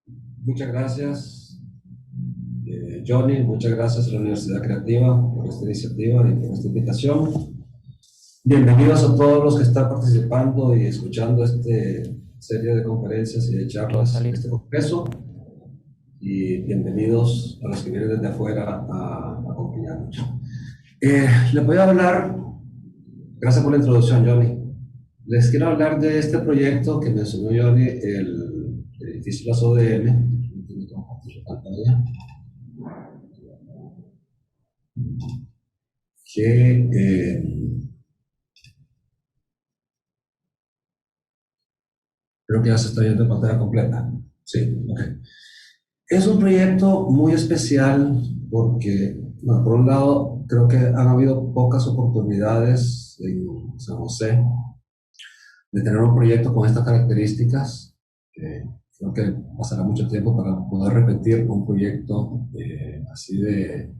Muchas gracias, Johnny. Muchas gracias a la Universidad Creativa por esta iniciativa y por esta invitación. Bienvenidos a todos los que están participando y escuchando esta serie de conferencias y de charlas en este congreso. Y bienvenidos a los que vienen desde afuera a acompañarnos. Les voy a hablar, gracias por la introducción, Johnny. Les quiero hablar de este proyecto que mencionó Johnny, el edificio Las ODM. Creo que ya se está viendo en pantalla completa. Sí, ok. Es un proyecto muy especial porque, bueno, por un lado, creo que han habido pocas oportunidades en San José de tener un proyecto con estas características. Creo que pasará mucho tiempo para poder repetir un proyecto así de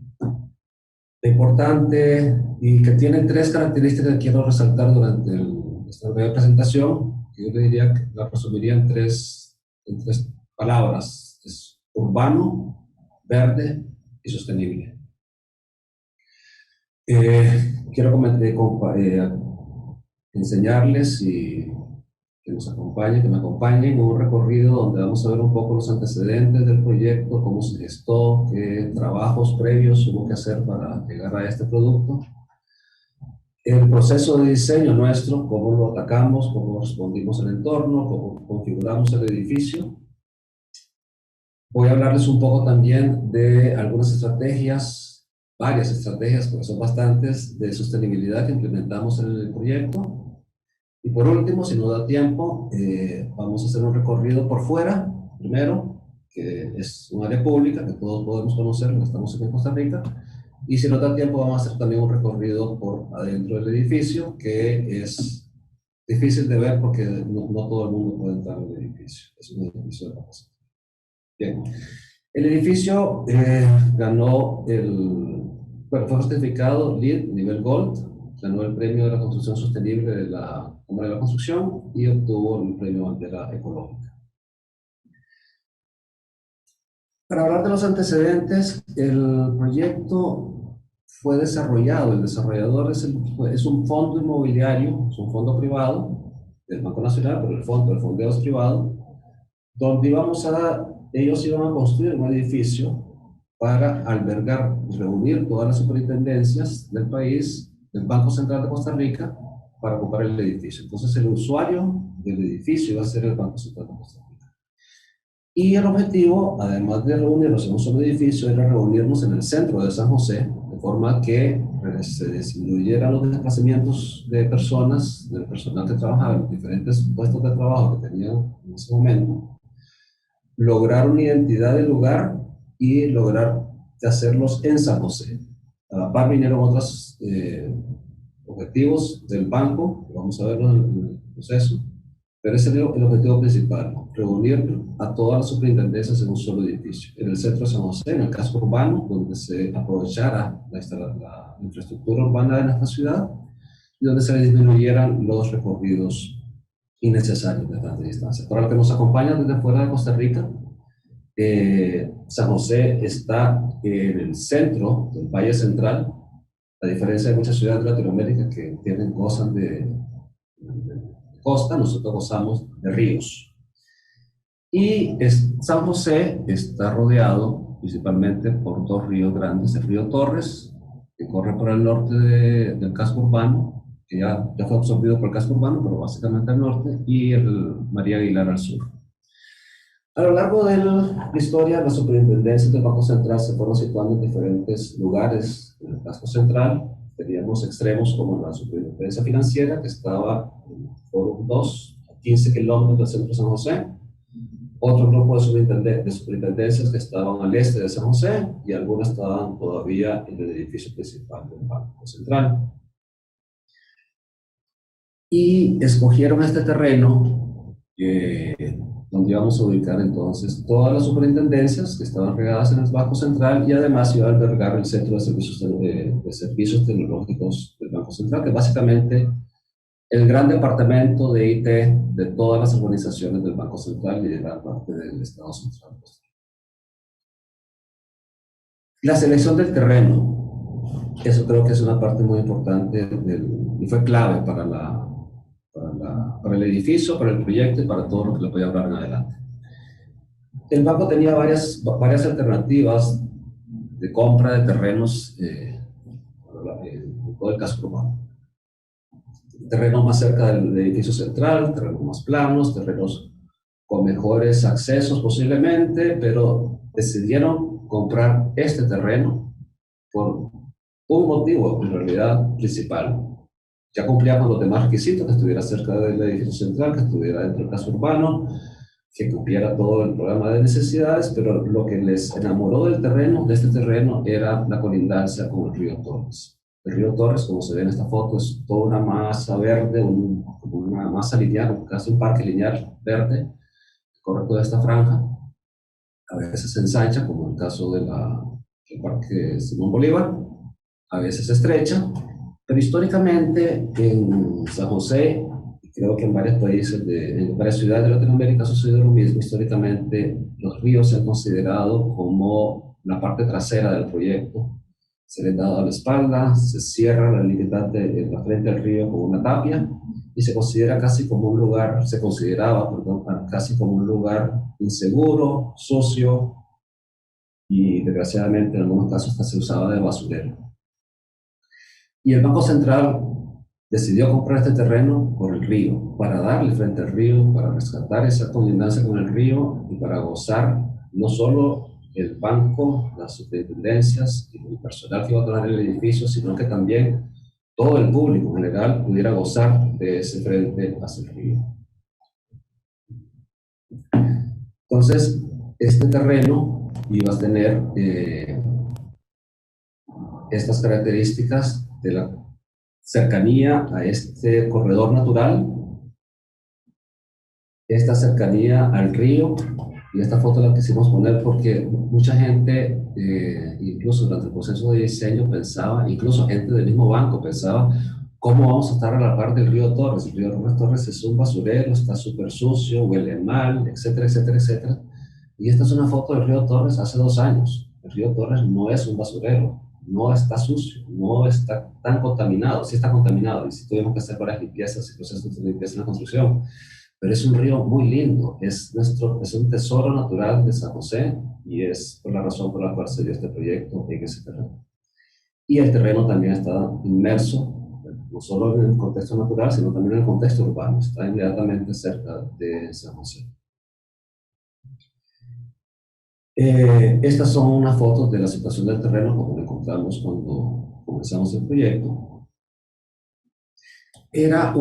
importante y que tiene tres características que quiero resaltar durante esta breve presentación. Yo le diría que la resumiría en tres palabras: es urbano, verde y sostenible. Quiero enseñarles y que nos acompañen, que me acompañen en un recorrido donde vamos a ver un poco los antecedentes del proyecto, cómo se gestó, qué trabajos previos hubo que hacer para llegar a este producto, el proceso de diseño nuestro, cómo lo atacamos, cómo respondimos al entorno, cómo configuramos el edificio. Voy a hablarles un poco también de algunas estrategias, varias estrategias, porque son bastantes, de sostenibilidad que implementamos en el proyecto. Y por último, si no da tiempo, vamos a hacer un recorrido por fuera, primero, que es un área pública que todos podemos conocer, que estamos aquí en Costa Rica. Y si no da tiempo, vamos a hacer también un recorrido por adentro del edificio, que es difícil de ver porque no todo el mundo puede entrar al edificio. Es un edificio de capacidad. Bien. El edificio fue certificado LEED nivel Gold, ganó el premio de la construcción sostenible de la Cámara de la Construcción y obtuvo el premio Bandera Ecológica. Para hablar de los antecedentes, el proyecto fue desarrollado, el desarrollador es un fondo inmobiliario, es un fondo privado del Banco Nacional, pero el fondeo es privado, donde ellos iban a construir un edificio para albergar y reunir todas las superintendencias del país, del Banco Central de Costa Rica, para ocupar el edificio. Entonces el usuario del edificio iba a ser el Banco Central de Costa Rica. Y el objetivo, además de reunirnos en un solo edificio, era reunirnos en el centro de San José, de forma que se disminuyeran los desplazamientos de personas, del personal que trabajaba en los diferentes puestos de trabajo que tenían en ese momento, lograr una identidad del lugar y lograr hacerlos en San José. A la par vinieron otros objetivos del banco, que vamos a verlo en el proceso, pero ese es el objetivo principal: reunir a todas las superintendencias en un solo edificio, en el centro de San José, en el casco urbano, donde se aprovechara la infraestructura urbana de nuestra ciudad y donde se disminuyeran los recorridos innecesarios de tanta distancia. Para los que nos acompañan desde fuera de Costa Rica, San José está en el centro del Valle Central, a diferencia de muchas ciudades de Latinoamérica que gozan de costa. Nosotros gozamos de ríos. Y San José está rodeado principalmente por dos ríos grandes: el río Torres, que corre por el norte del casco urbano, que ya fue absorbido por el casco urbano, pero básicamente al norte, y el María Aguilar al sur. A lo largo de la historia, las superintendencias del Banco Central se fueron situando en diferentes lugares. En el casco central teníamos extremos como la superintendencia financiera, que estaba en Forum 2, a 15 kilómetros del centro de San José. Otro grupo de superintendencias que estaban al este de San José, y algunas estaban todavía en el edificio principal del Banco Central. Y escogieron este terreno donde íbamos a ubicar entonces todas las superintendencias que estaban regadas en el Banco Central, y además iba a albergar el Centro de Servicios Tecnológicos del Banco Central, que básicamente el gran departamento de IT de todas las organizaciones del Banco Central y de gran parte del Estado Central. La selección del terreno, eso creo que es una parte muy importante y fue clave para el edificio, para el proyecto y para todo lo que le voy a hablar en adelante. El banco tenía varias alternativas de compra de terrenos en todo el casco urbano. Terrenos más cerca del edificio central, terrenos más planos, terrenos con mejores accesos posiblemente, pero decidieron comprar este terreno por un motivo, en realidad, principal. Ya cumplía con los demás requisitos, que estuviera cerca del edificio central, que estuviera dentro del casco urbano, que cumpliera todo el programa de necesidades, pero lo que les enamoró del terreno, de este terreno, era la colindancia con el río Torres. El río Torres, como se ve en esta foto, es toda una masa verde, una masa lineal, casi un parque lineal verde, que corre toda esta franja. A veces se ensancha, como en el caso del Parque Simón Bolívar, a veces se estrecha, pero históricamente en San José, creo que en varios países, en varias ciudades de Latinoamérica ha sucedido lo mismo. Históricamente los ríos se han considerado como la parte trasera del proyecto. Se les da la espalda, se cierra la liquidez de la frente del río con una tapia y se considera casi como un lugar, se consideraba, perdón, casi como un lugar inseguro, sucio y desgraciadamente en algunos casos hasta se usaba de basurero. Y el Banco Central decidió comprar este terreno por el río, para darle frente al río, para rescatar esa colindancia con el río y para gozar no solo el banco, las superintendencias y el personal que iba a tomar el edificio, sino que también todo el público en general pudiera gozar de ese frente hacia el río. Entonces, este terreno iba a tener estas características de la cercanía a este corredor natural, esta cercanía al río, y esta foto la quisimos poner porque mucha gente, incluso durante el proceso de diseño pensaba, incluso gente del mismo banco pensaba, ¿cómo vamos a estar a la par del río Torres? El río Torres es un basurero, está súper sucio, huele mal, etcétera, etcétera, etcétera. Y esta es una foto del río Torres hace 2 años. El río Torres no es un basurero, no está sucio, no está tan contaminado, sí está contaminado, y sí tuvimos que hacer varias limpiezas y procesos de limpieza en la construcción, pero es un río muy lindo, es un tesoro natural de San José, y es por la razón por la cual se dio este proyecto en ese terreno. Y el terreno también está inmerso, no solo en el contexto natural, sino también en el contexto urbano, está inmediatamente cerca de San José. Estas son unas fotos de la situación del terreno como lo encontramos cuando comenzamos el proyecto. Era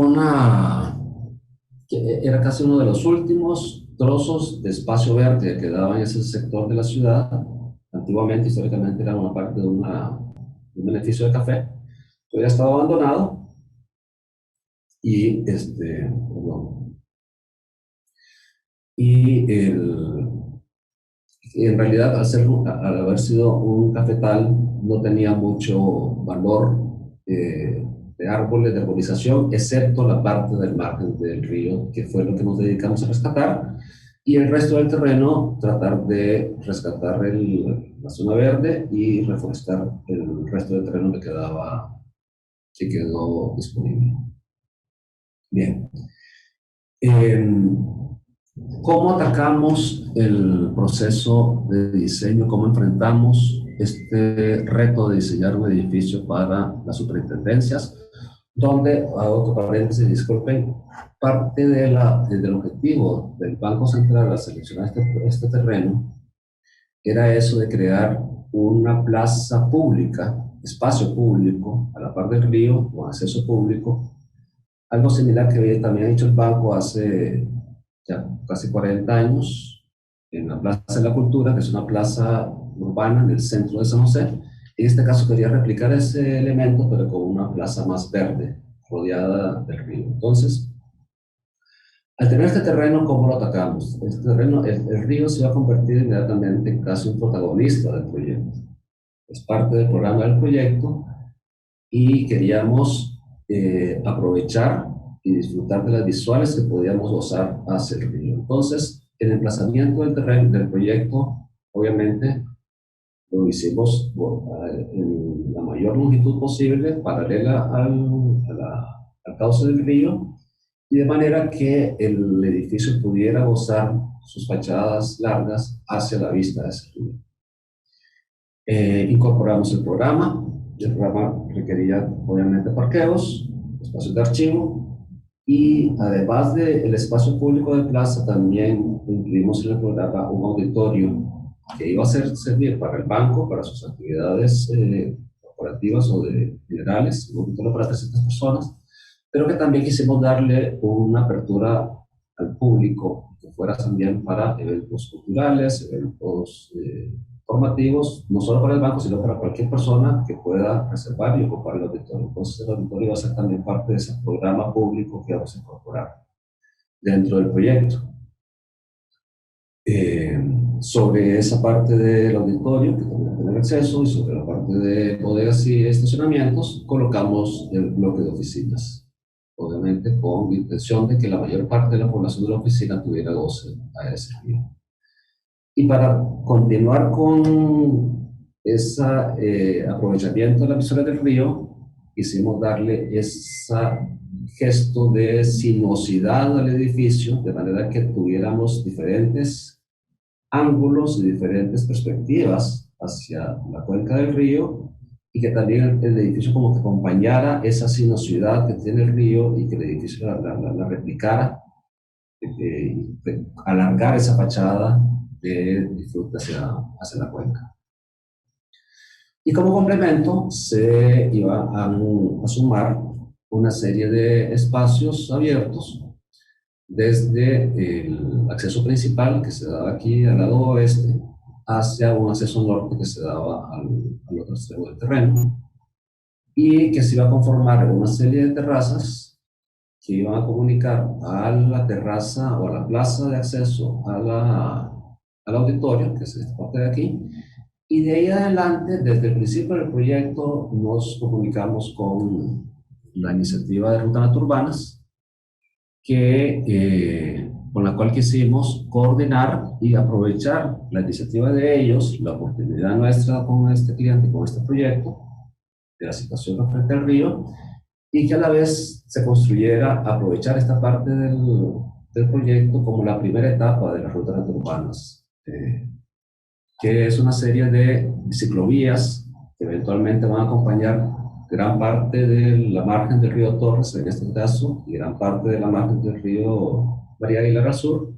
casi uno de los últimos trozos de espacio verde que quedaba en ese sector de la ciudad. Antiguamente, históricamente, era una parte de un beneficio de café, pero ya estaba abandonado y en realidad, al haber sido un cafetal, no tenía mucho valor de árboles, de arborización, excepto la parte del margen del río, que fue lo que nos dedicamos a rescatar, y el resto del terreno, tratar de rescatar la zona verde y reforestar el resto del terreno que quedó disponible. Bien. ¿Cómo atacamos el proceso de diseño? ¿Cómo enfrentamos este reto de diseñar un edificio para las superintendencias? Donde, hago otro paréntesis, disculpen, parte del objetivo del Banco Central al seleccionar este terreno era eso de crear una plaza pública, espacio público, a la par del río, con acceso público, algo similar que también ha hecho el banco hace ya casi 40 años, en la Plaza de la Cultura, que es una plaza urbana en el centro de San José. En este caso quería replicar ese elemento, pero con una plaza más verde, rodeada del río. Entonces, al tener este terreno, ¿cómo lo atacamos? Este terreno, el río se va a convertir inmediatamente en casi un protagonista del proyecto. Es parte del programa del proyecto y queríamos aprovechar y disfrutar de las visuales que podíamos gozar hacia el río. Entonces, el emplazamiento del terreno del proyecto, obviamente, lo hicimos en la mayor longitud posible, paralela al cauce del río, y de manera que el edificio pudiera gozar sus fachadas largas hacia la vista de ese río. Incorporamos el programa requería obviamente parqueos, espacios de archivo, y además del espacio público de plaza, también incluimos en el programa un auditorio que iba a servir para el banco, para sus actividades corporativas o de generales, un auditorio para 300 personas, pero que también quisimos darle una apertura al público, que fuera también para eventos culturales, eventos formativos, no solo para el banco, sino para cualquier persona que pueda reservar y ocupar el auditorio. Entonces el auditorio va a ser también parte de ese programa público que vamos a incorporar dentro del proyecto. Sobre esa parte del auditorio, que también va a tener acceso, y sobre la parte de bodegas y estacionamientos, colocamos el bloque de oficinas. Obviamente con intención de que la mayor parte de la población de la oficina tuviera goce a ese río. Y para continuar con ese aprovechamiento de la visual del río, quisimos darle ese gesto de sinuosidad al edificio, de manera que tuviéramos diferentes ángulos y diferentes perspectivas hacia la cuenca del río, y que también el edificio como que acompañara esa sinuosidad que tiene el río y que el edificio la replicara, alargar esa fachada de disfrute hacia la cuenca. Y como complemento se iba a sumar una serie de espacios abiertos desde el acceso principal que se daba aquí al lado oeste hacia un acceso norte que se daba al otro extremo del terreno, y que se iba a conformar una serie de terrazas que iban a comunicar a la terraza o a la plaza de acceso al auditorio, que es esta parte de aquí, y de ahí adelante, desde el principio del proyecto, nos comunicamos con la iniciativa de Rutas Naturbanas, con la cual quisimos coordinar y aprovechar la iniciativa de ellos, la oportunidad nuestra con este cliente, con este proyecto, de la situación frente al río, y que a la vez se construyera, aprovechar esta parte del proyecto como la primera etapa de las rutas naturbanas, que es una serie de ciclovías que eventualmente van a acompañar gran parte de la margen del río Torres, en este caso, y gran parte de la margen del río María Aguilar al sur,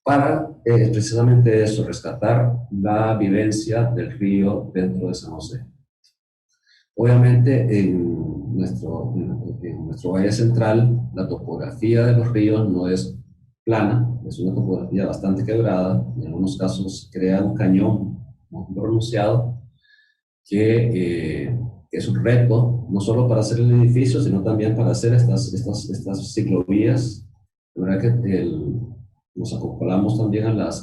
para precisamente eso, rescatar la vivencia del río dentro de San José. Obviamente, en nuestro valle central, la topografía de los ríos no es plana, es una topografía bastante quebrada, en algunos casos crea un cañón muy pronunciado, que es un reto, no solo para hacer el edificio, sino también para hacer estas ciclovías. De verdad que nos acoplamos también a las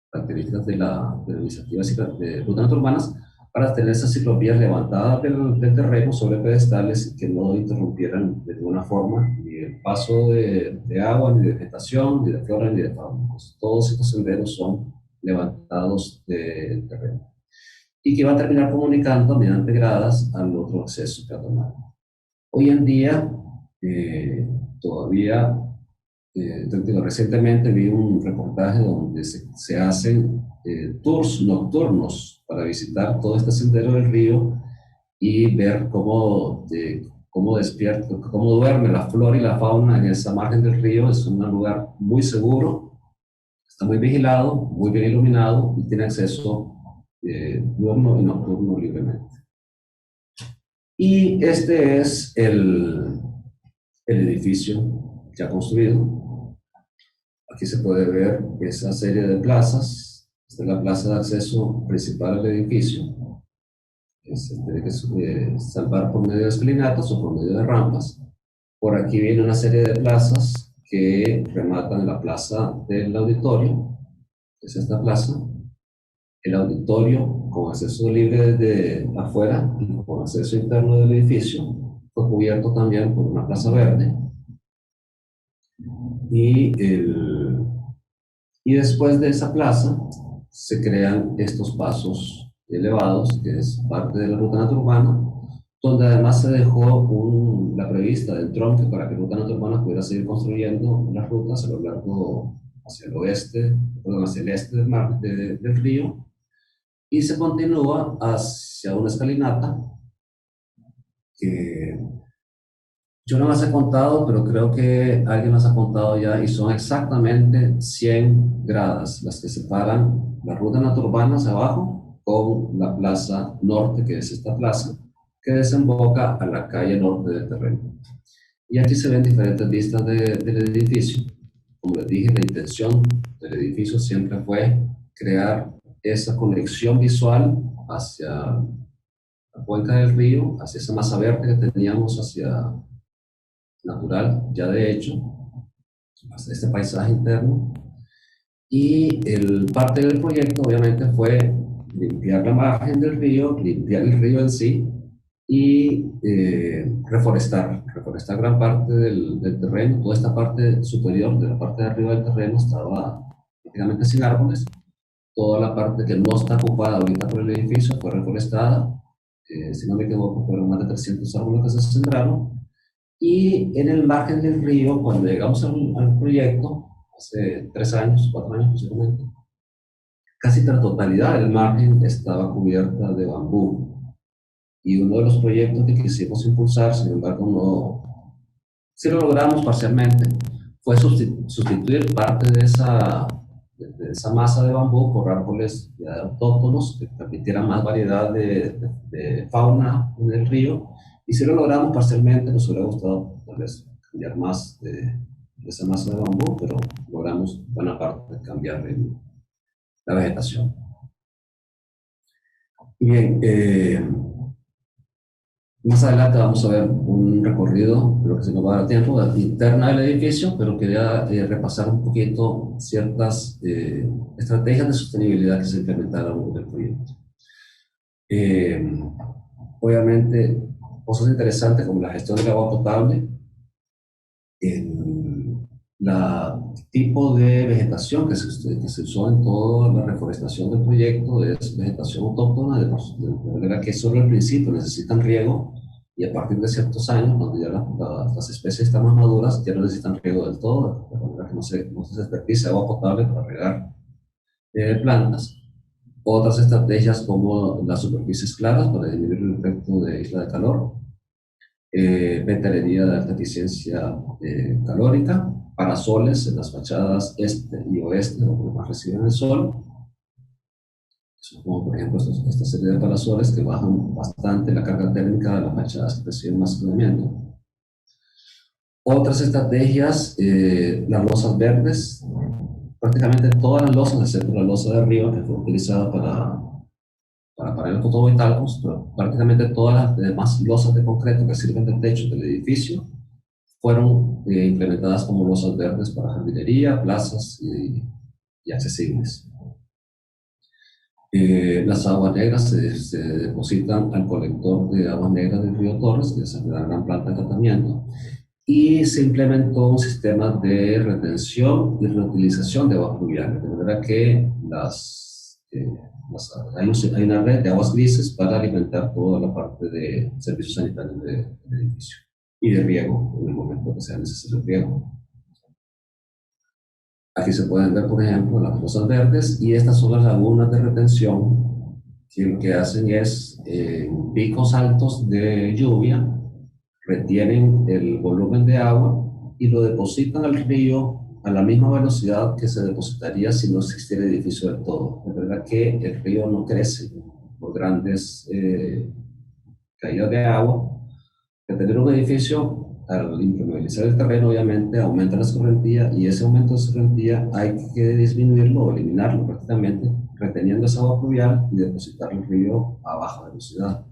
características de la iniciativa de rutas naturbanas, para tener esas ciclovías levantadas del terreno sobre pedestales que no interrumpieran de ninguna forma ni el paso de agua, ni de vegetación, ni de flora, ni de fauna. Pues todos estos senderos son levantados del terreno, y que va a terminar comunicando mediante gradas al otro acceso peatonal. Hoy en día, todavía, recientemente vi un reportaje donde se hacen tours nocturnos para visitar todo este sendero del río y ver cómo despierta, cómo duerme la flora y la fauna en esa margen del río. Es un lugar muy seguro, está muy vigilado, muy bien iluminado, y tiene acceso diurno y nocturno libremente. Y este es el edificio ya construido. Aquí se puede ver esa serie de plazas. Esta es la plaza de acceso principal al edificio. Se tiene que salvar por medio de escalinatas o por medio de rampas. Por aquí viene una serie de plazas que rematan la plaza del auditorio. Es esta plaza. El auditorio, con acceso libre desde afuera y con acceso interno del edificio, fue cubierto también por una plaza verde, Y, y después de esa plaza se crean estos pasos elevados, que es parte de la ruta naturbana, donde además se dejó la prevista del tronque para que Ruta Naturbana pudiera seguir construyendo las rutas a lo largo hacia el oeste, perdón, hacia el este del, del río, y se continúa hacia una escalinata que yo no las he contado, pero creo que alguien las ha contado ya, y son exactamente 100 gradas las que separan la ruta naturbana hacia abajo con la plaza norte, que es esta plaza, que desemboca a la calle norte del terreno. Y aquí se ven diferentes vistas del edificio. Como les dije, la intención del edificio siempre fue crear esa conexión visual hacia la cuenca del río, hacia esa masa verde que teníamos hacia natural, ya de hecho, hacia este paisaje interno. Y parte del proyecto obviamente fue limpiar la margen del río, limpiar el río en sí, y reforestar gran parte del terreno. Toda esta parte superior, de la parte de arriba del terreno, estaba prácticamente sin árboles. Toda la parte que no está ocupada ahorita por el edificio fue reforestada. Si no me equivoco, fueron más de 300 árboles que se sembraron. Y en el margen del río, cuando llegamos al proyecto, hace 3 años, 4 años posiblemente, casi la totalidad del margen estaba cubierta de bambú. Y uno de los proyectos que quisimos impulsar, sin embargo, no, sí lo logramos parcialmente, fue sustituir parte de esa masa de bambú por árboles ya autóctonos que permitieran más variedad de fauna en el río. Y sí lo logramos parcialmente, nos hubiera gustado tal vez cambiar más de esa masa de bambú, pero logramos buena parte de cambiar la vegetación. Bien, más adelante vamos a ver un recorrido, creo que se nos va a dar tiempo, de la interna del edificio, pero quería repasar un poquito ciertas estrategias de sostenibilidad que se implementaron en el proyecto. Obviamente, cosas interesantes como la gestión del agua potable, el tipo de vegetación que se usó en toda la reforestación del proyecto es vegetación autóctona, de manera que solo al principio necesitan riego, y a partir de ciertos años, cuando ya las especies están más maduras, ya no necesitan riego del todo, de manera que no se desperdicia agua potable para regar plantas. Otras estrategias como las superficies claras para disminuir el efecto de isla de calor, ventilería de alta eficiencia calórica, parasoles en las fachadas este y oeste, donde más reciben el sol, como por ejemplo esta serie de parasoles que bajan bastante la carga térmica de las fachadas que reciben más calentamiento. Otras estrategias, las losas verdes, prácticamente todas las losas, excepto la losa de arriba que fue utilizada para paneles fotovoltaicos, pero prácticamente todas las demás losas de concreto que sirven de techo del edificio fueron implementadas como losas verdes para jardinería, plazas y accesibles. Las aguas negras se depositan al colector de aguas negras del río Torres, que es la gran planta de tratamiento, y se implementó un sistema de retención y reutilización de aguas pluviales, de manera que hay una red de aguas grises para alimentar toda la parte de servicios sanitarios del edificio y de riego en el momento que sea necesario el riego. Aquí se pueden ver, por ejemplo, las losas verdes, y estas son las lagunas de retención que lo que hacen es picos altos de lluvia, retienen el volumen de agua y lo depositan al río a la misma velocidad que se depositaría si no existiera el edificio del todo. De verdad que el río no crece por grandes caídas de agua. Al tener un edificio, al impermeabilizar el terreno, obviamente aumenta la escorrentía, y ese aumento de escorrentía hay que disminuirlo o eliminarlo prácticamente, reteniendo esa agua pluvial y depositarlo el río a baja velocidad.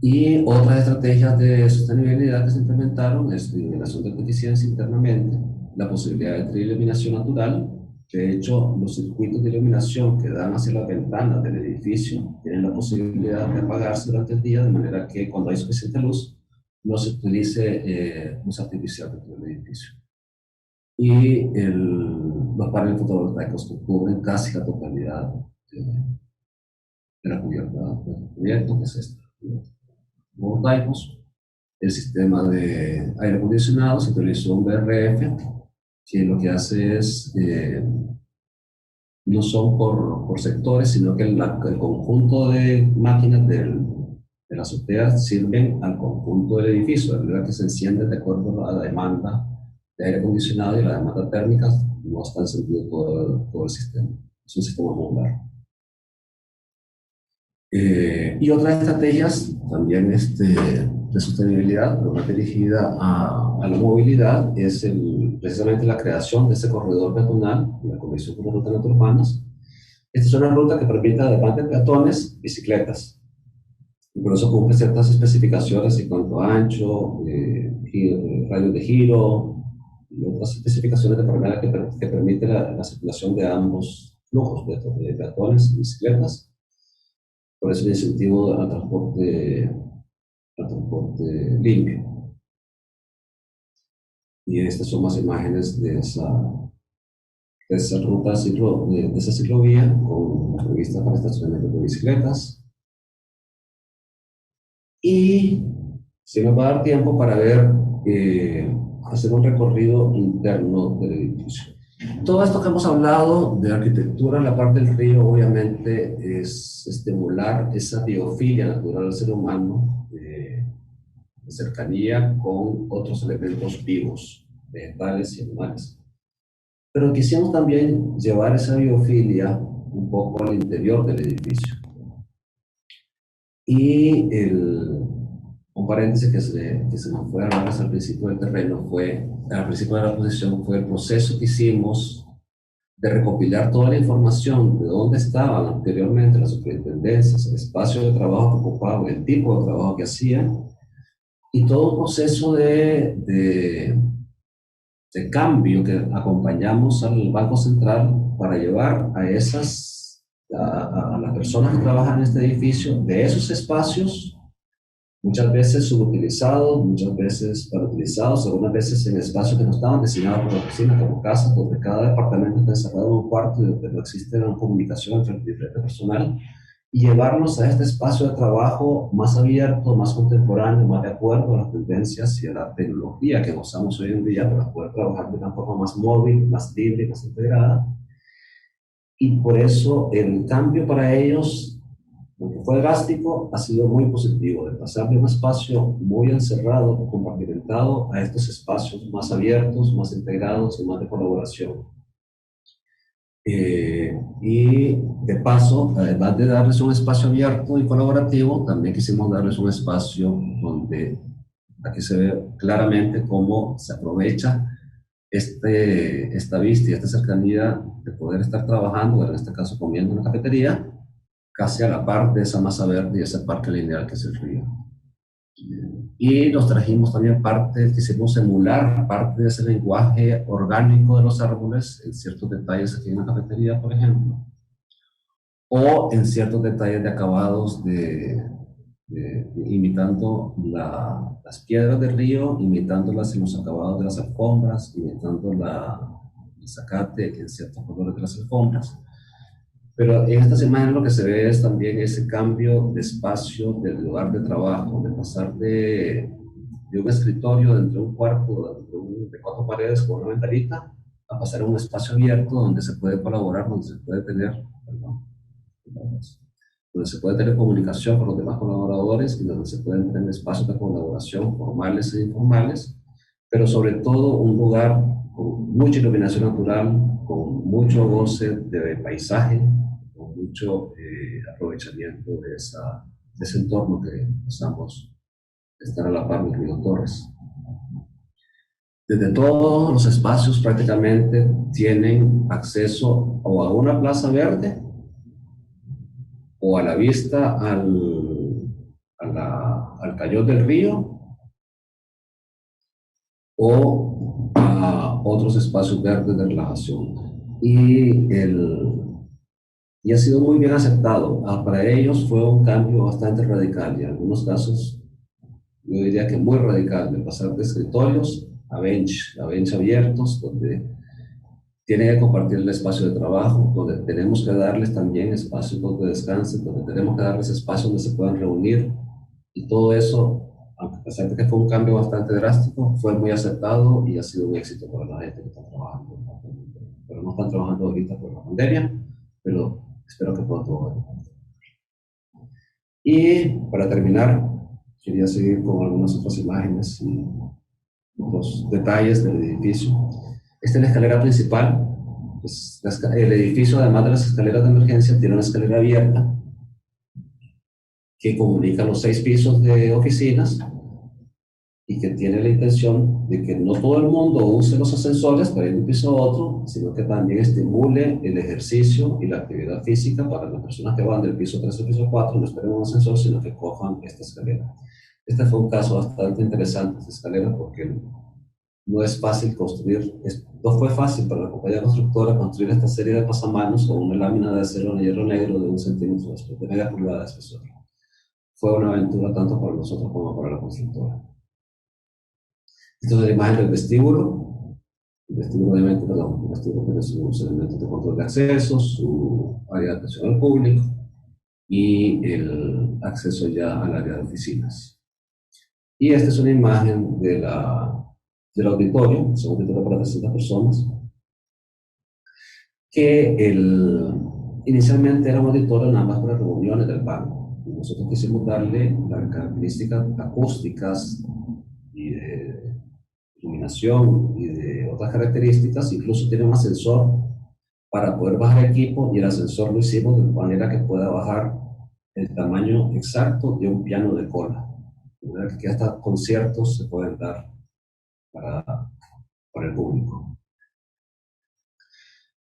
Y otras estrategias de sostenibilidad que se implementaron es la eliminación de eficiencia internamente, la posibilidad de triiluminación natural. De hecho, los circuitos de iluminación que dan hacia las ventanas del edificio tienen la posibilidad de apagarse durante el día, de manera que cuando hay suficiente luz no se utilice luz artificial dentro del edificio. Y los paneles fotovoltaicos que cubren casi la totalidad de la cubierta del proyecto, que es esta. Fotovoltaicos. El sistema de aire acondicionado se utilizó un BRF, que lo que hace es, no son por sectores, sino que el conjunto de máquinas de la azotea sirven al conjunto del edificio, de manera que se enciende de acuerdo a la demanda de aire acondicionado y la demanda térmica, no está encendido todo el sistema. Es un sistema modular. Y otras estrategias también de sostenibilidad, pero más dirigida a la movilidad, es precisamente la creación de ese corredor peatonal, la Comisión de Rutas Urbanas. Esta es una ruta que permite además de peatones, bicicletas. Y por eso cumple ciertas especificaciones en cuanto a ancho, radio de giro, y otras especificaciones de manera que permite la circulación de ambos flujos, de peatones y bicicletas. Por eso el incentivo al transporte limpio. Y estas son más imágenes de esa ruta, de esa ciclovía, con prevista para estacionamiento de bicicletas. Y se nos va a dar tiempo para hacer un recorrido interno del edificio. Todo esto que hemos hablado de arquitectura en la parte del río, obviamente, es estimular esa biofilia natural del ser humano, de cercanía con otros elementos vivos, vegetales y animales. Pero quisimos también llevar esa biofilia un poco al interior del edificio. Y un paréntesis que se nos fue a hablar al principio del terreno al principio de la exposición, fue el proceso que hicimos de recopilar toda la información de dónde estaban anteriormente las superintendencias, el espacio de trabajo que ocupaban, el tipo de trabajo que hacían, y todo un proceso de cambio que acompañamos al Banco Central para llevar a las personas que trabajan en este edificio de esos espacios, muchas veces subutilizados, muchas veces panutilizados, algunas veces en espacios que no estaban destinados por la oficina, como casas, donde cada departamento está encerrado en un cuarto y donde no existe una comunicación entre el diferente personal, y llevarlos a este espacio de trabajo más abierto, más contemporáneo, más de acuerdo a las tendencias y a la tecnología que usamos hoy en día para poder trabajar de una forma más móvil, más libre, más integrada. Y por eso el cambio para ellos, aunque fue drástico, ha sido muy positivo, de pasar de un espacio muy encerrado, compartimentado, a estos espacios más abiertos, más integrados y más de colaboración. Y de paso, además de darles un espacio abierto y colaborativo, también quisimos darles un espacio donde aquí se ve claramente cómo se aprovecha esta vista y esta cercanía de poder estar trabajando, en este caso comiendo en una cafetería, casi a la par de esa masa verde y ese parque lineal que es el río. Y nos trajimos también quisimos emular parte de ese lenguaje orgánico de los árboles en ciertos detalles aquí en la cafetería, por ejemplo, o en ciertos detalles de acabados imitando las piedras del río, imitándolas en los acabados de las alfombras, imitando el zacate en ciertos colores de las alfombras. Pero en estas imágenes lo que se ve es también ese cambio de espacio del lugar de trabajo, de pasar de un escritorio dentro de un cuarto de 4 paredes con una ventanita, a pasar a un espacio abierto donde se puede colaborar, donde se puede tener comunicación con los demás colaboradores y donde se pueden tener espacios de colaboración formales e informales, pero sobre todo un lugar con mucha iluminación natural, con mucho goce de paisaje, con mucho aprovechamiento de ese entorno que usamos estar a la par del río Torres. Desde todos los espacios prácticamente tienen acceso o a una plaza verde o a la vista al cañón del río o a otros espacios verdes de relajación. Y ha sido muy bien aceptado. Para ellos fue un cambio bastante radical y en algunos casos yo diría que muy radical, de pasar de escritorios a bench abiertos, donde tienen que compartir el espacio de trabajo, donde tenemos que darles también espacios donde descansen, donde tenemos que darles espacios donde se puedan reunir, y todo eso, aunque a pesar de que fue un cambio bastante drástico, fue muy aceptado y ha sido un éxito para la gente que está trabajando. Pero no están trabajando ahorita por la pandemia, pero espero que pronto vayan. Y para terminar, quería seguir con algunas otras imágenes y los detalles del edificio. Esta es la escalera principal. Pues, el edificio, además de las escaleras de emergencia, tiene una escalera abierta que comunica los 6 pisos de oficinas y que tiene la intención de que no todo el mundo use los ascensores para ir de un piso a otro, sino que también estimule el ejercicio y la actividad física para las personas que van del piso 3 al piso 4, no esperen un ascensor, sino que cojan esta escalera. Este fue un caso bastante interesante, esta escalera, porque no es fácil construir, no fue fácil para la compañía constructora construir esta serie de pasamanos con una lámina de acero en hierro negro de 1 centímetro de media pulgada de espesor. Fue una aventura tanto para nosotros como para la constructora. Esta es la imagen del vestíbulo. El vestíbulo, obviamente, el vestíbulo tiene sus elementos de control de acceso, su área de atención al público y el acceso ya al área de oficinas. Y esta es una imagen del auditorio, es un auditorio para 300 personas, que inicialmente era un auditorio nada más para reuniones del banco. Y nosotros quisimos darle las características acústicas y de iluminación y de otras características, incluso tiene un ascensor para poder bajar equipo, y el ascensor lo hicimos de manera que pueda bajar el tamaño exacto de un piano de cola, de manera que hasta conciertos se pueden dar para el público.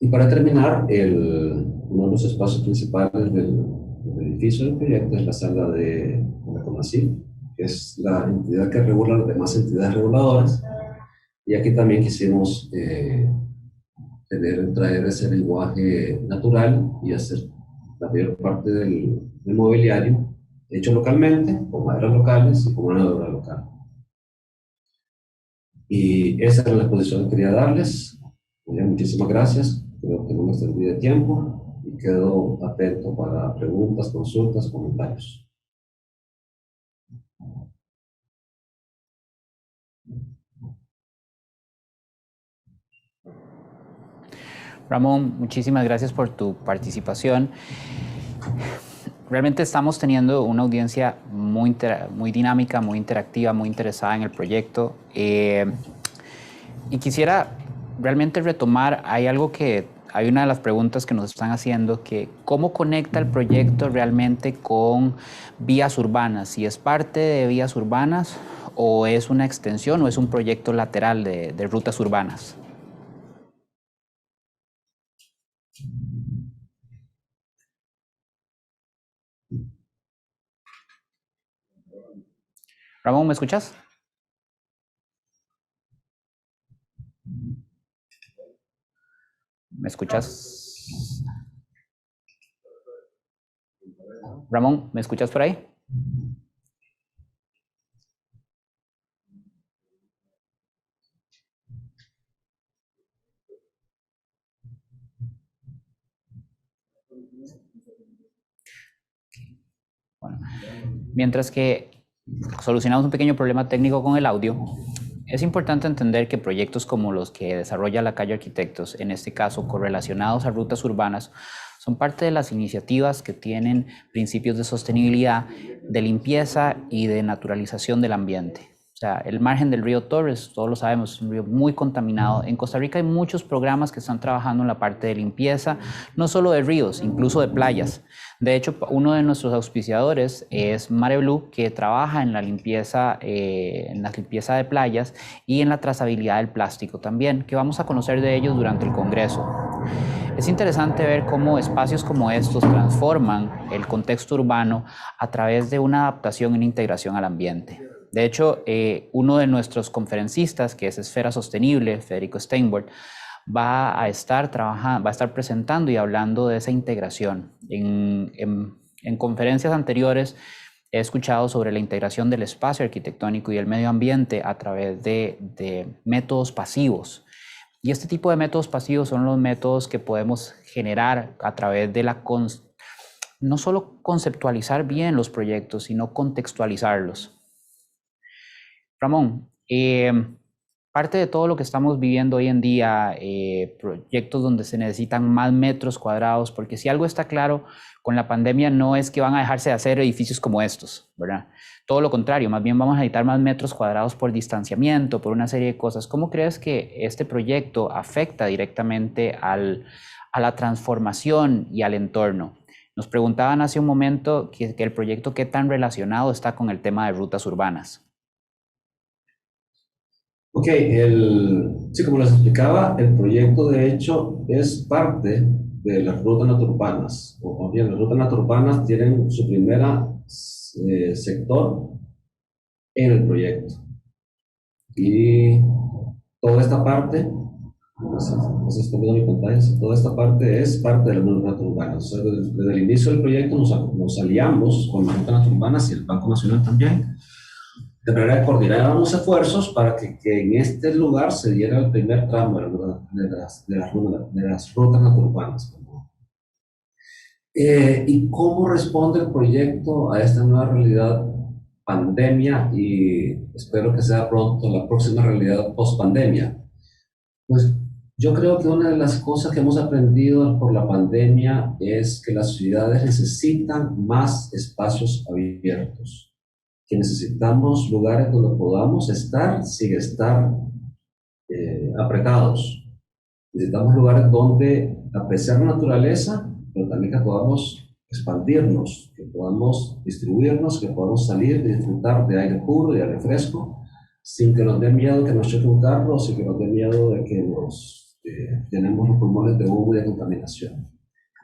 Y para terminar, uno de los espacios principales del edificio del proyecto es la sala de la CONACYT, que es la entidad que regula las demás entidades reguladoras. Y aquí también quisimos traer ese lenguaje natural y hacer la mayor parte del mobiliario hecho localmente, con maderas locales y con mano de obra local. Y esa era la exposición que quería darles. Muchísimas gracias. Creo que no me extendí de tiempo y quedo atento para preguntas, consultas, comentarios. Ramón, muchísimas gracias por tu participación. Realmente estamos teniendo una audiencia muy dinámica, muy interactiva, muy interesada en el proyecto. Y quisiera realmente retomar, hay una de las preguntas que nos están haciendo, que cómo conecta el proyecto realmente con vías urbanas, si es parte de vías urbanas o es una extensión o es un proyecto lateral de rutas urbanas. Ramón, ¿me escuchas? ¿Me escuchas? Ramón, ¿me escuchas por ahí? Bueno, mientras que solucionamos un pequeño problema técnico con el audio, es importante entender que proyectos como los que desarrolla la Calle Arquitectos, en este caso correlacionados a rutas urbanas, son parte de las iniciativas que tienen principios de sostenibilidad, de limpieza y de naturalización del ambiente. O sea, el margen del río Torres, todos lo sabemos, es un río muy contaminado. En Costa Rica hay muchos programas que están trabajando en la parte de limpieza, no solo de ríos, incluso de playas. De hecho, uno de nuestros auspiciadores es Mare Blue, que trabaja en la limpieza de playas y en la trazabilidad del plástico también, que vamos a conocer de ellos durante el Congreso. Es interesante ver cómo espacios como estos transforman el contexto urbano a través de una adaptación y una integración al ambiente. De hecho, uno de nuestros conferencistas, que es Esfera Sostenible, Federico Steinborn, va a estar presentando y hablando de esa integración. En conferencias anteriores he escuchado sobre la integración del espacio arquitectónico y el medio ambiente a través de métodos pasivos. Y este tipo de métodos pasivos son los métodos que podemos generar a través de no solo conceptualizar bien los proyectos, sino contextualizarlos. Ramón, parte de todo lo que estamos viviendo hoy en día, proyectos donde se necesitan más metros cuadrados, porque si algo está claro con la pandemia no es que van a dejarse de hacer edificios como estos, ¿verdad? Todo lo contrario, más bien vamos a necesitar más metros cuadrados por distanciamiento, por una serie de cosas. ¿Cómo crees que este proyecto afecta directamente a la transformación y al entorno? Nos preguntaban hace un momento que el proyecto qué tan relacionado está con el tema de rutas urbanas. Ok, sí, como les explicaba, el proyecto de hecho es parte de las rutas natururbanas, o bien las rutas natururbanas tienen su primera sector en el proyecto. Y toda esta parte, no sé si estoy viendo mi pantalla, toda esta parte es parte de las rutas natururbanas. O sea, desde el inicio del proyecto nos aliamos con las rutas natururbanas y el Banco Nacional también, de manera que coordináramos esfuerzos para que en este lugar se diera el primer tramo de las rutas natururbanas. ¿Y cómo responde el proyecto a esta nueva realidad pandemia y espero que sea pronto la próxima realidad post-pandemia? Pues yo creo que una de las cosas que hemos aprendido por la pandemia es que las ciudades necesitan más espacios abiertos, que necesitamos lugares donde podamos estar sin estar apretados. Necesitamos lugares donde apreciar la naturaleza, pero también que podamos expandirnos, que podamos distribuirnos, que podamos salir y disfrutar de aire puro y aire fresco, sin que nos dé miedo que nos choque un carro, sin que nos dé miedo de que tenemos los pulmones de humo y de contaminación.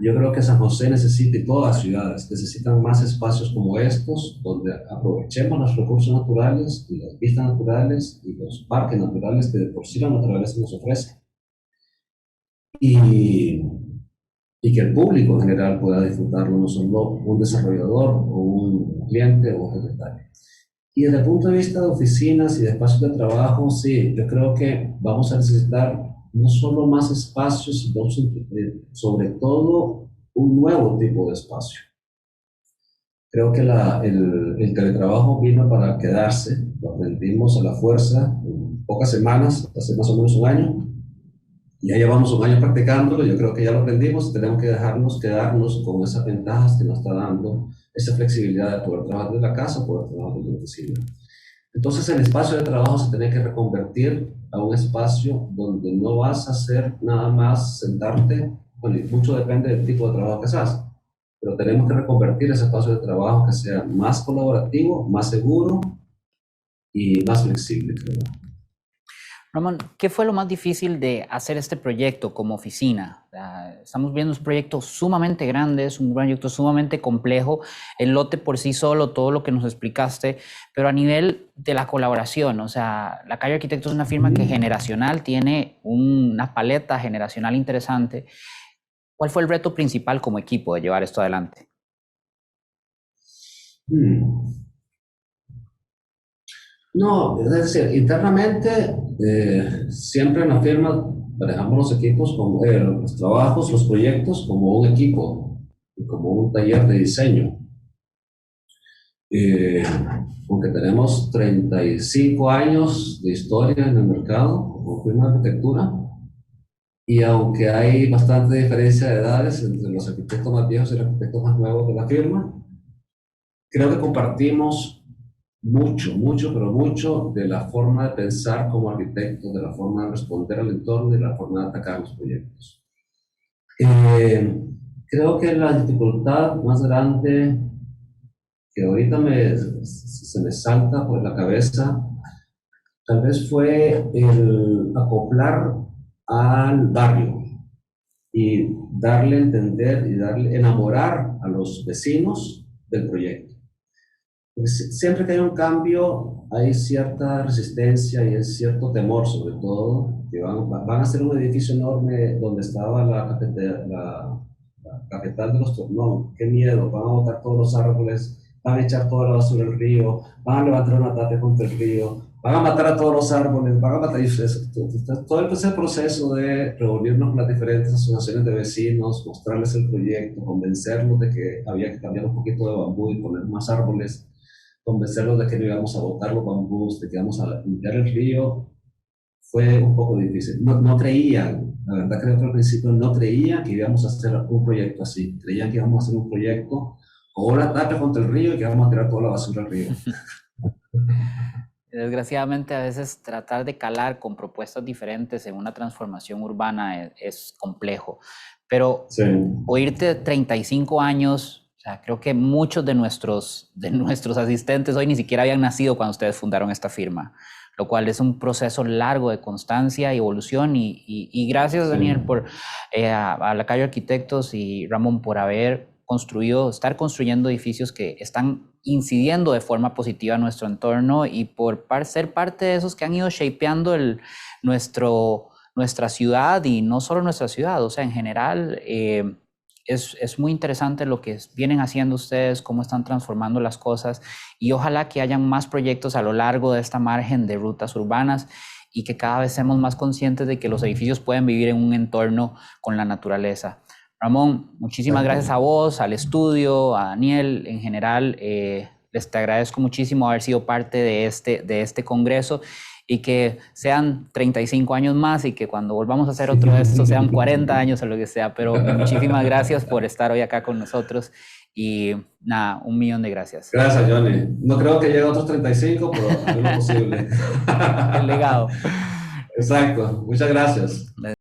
Yo creo que San José necesita, y todas las ciudades necesitan más espacios como estos, donde aprovechemos los recursos naturales y las vistas naturales y los parques naturales que de por sí la naturaleza nos ofrece. Y que el público en general pueda disfrutarlo, no solo un desarrollador o un cliente o un propietario. Y desde el punto de vista de oficinas y de espacios de trabajo, sí, yo creo que vamos a necesitar no solo más espacios, sino sobre todo un nuevo tipo de espacio. Creo que el teletrabajo vino para quedarse, lo aprendimos a la fuerza en pocas semanas, hace más o menos un año. Ya llevamos un año practicándolo, yo creo que ya lo aprendimos, tenemos que quedarnos con esas ventajas que nos está dando esa flexibilidad de poder trabajar desde la casa, poder trabajar desde la oficina. Entonces el espacio de trabajo se tiene que reconvertir a un espacio donde no vas a hacer nada más sentarte, bueno, y mucho depende del tipo de trabajo que seas, pero tenemos que reconvertir ese espacio de trabajo que sea más colaborativo, más seguro y más flexible, creo. Ramón, ¿qué fue lo más difícil de hacer este proyecto como oficina? Estamos viendo un proyecto sumamente grande, es un proyecto sumamente complejo, el lote por sí solo, todo lo que nos explicaste, pero a nivel de la colaboración, o sea, la Calle Arquitectos es una firma que generacional tiene una paleta generacional interesante. ¿Cuál fue el reto principal como equipo de llevar esto adelante? No, es decir, internamente siempre en la firma manejamos los equipos, como, los trabajos, los proyectos como un equipo, como un taller de diseño. Aunque tenemos 35 años de historia en el mercado como firma de arquitectura, y aunque hay bastante diferencia de edades entre los arquitectos más viejos y los arquitectos más nuevos de la firma, creo que compartimos mucho, pero mucho de la forma de pensar como arquitectos, de la forma de responder al entorno y de la forma de atacar los proyectos. Creo que la dificultad más grande que ahorita se me salta por la cabeza, tal vez fue el acoplar al barrio y darle a entender y enamorar a los vecinos del proyecto. Siempre que hay un cambio, hay cierta resistencia y hay cierto temor, sobre todo, que van a hacer un edificio enorme donde estaba la cafetal de los Tornón. Qué miedo, van a botar todos los árboles van a echar toda la basura al río, van a levantar una tapia contra el río, van a matar a todos los árboles, van a matar todo ese proceso de reunirnos con las diferentes asociaciones de vecinos, mostrarles el proyecto, convencerlos de que había que cambiar un poquito de bambú y poner más árboles, convencerlos de que no íbamos a botar los bambús, de que íbamos a limpiar el río, fue un poco difícil. No creían, la verdad creo que al principio no creían que íbamos a hacer un proyecto así. Creían que íbamos a hacer un proyecto con una tapia contra el río y que íbamos a tirar toda la basura al río. Desgraciadamente, a veces tratar de calar con propuestas diferentes en una transformación urbana es complejo. Pero sí, oírte 35 años, o sea, creo que muchos de nuestros asistentes hoy ni siquiera habían nacido cuando ustedes fundaron esta firma, lo cual es un proceso largo de constancia y evolución. Y gracias, Daniel, por a Lacayo Arquitectos y Ramón por estar construyendo edificios que están incidiendo de forma positiva en nuestro entorno y por ser parte de esos que han ido shapeando nuestra ciudad, y no solo nuestra ciudad, o sea, en general. Es muy interesante lo que vienen haciendo ustedes, cómo están transformando las cosas, y ojalá que hayan más proyectos a lo largo de esta margen de rutas urbanas y que cada vez seamos más conscientes de que los edificios pueden vivir en un entorno con la naturaleza. Ramón, muchísimas gracias a vos, al estudio, a Daniel en general. Te agradezco muchísimo haber sido parte de este congreso, y que sean 35 años más y que cuando volvamos a hacer otro de estos sean 40 años o lo que sea. Pero muchísimas gracias por estar hoy acá con nosotros y nada, 1.000.000 de gracias. Gracias, Johnny. No creo que llegue a otros 35, pero es lo posible. El legado. Exacto. Muchas gracias.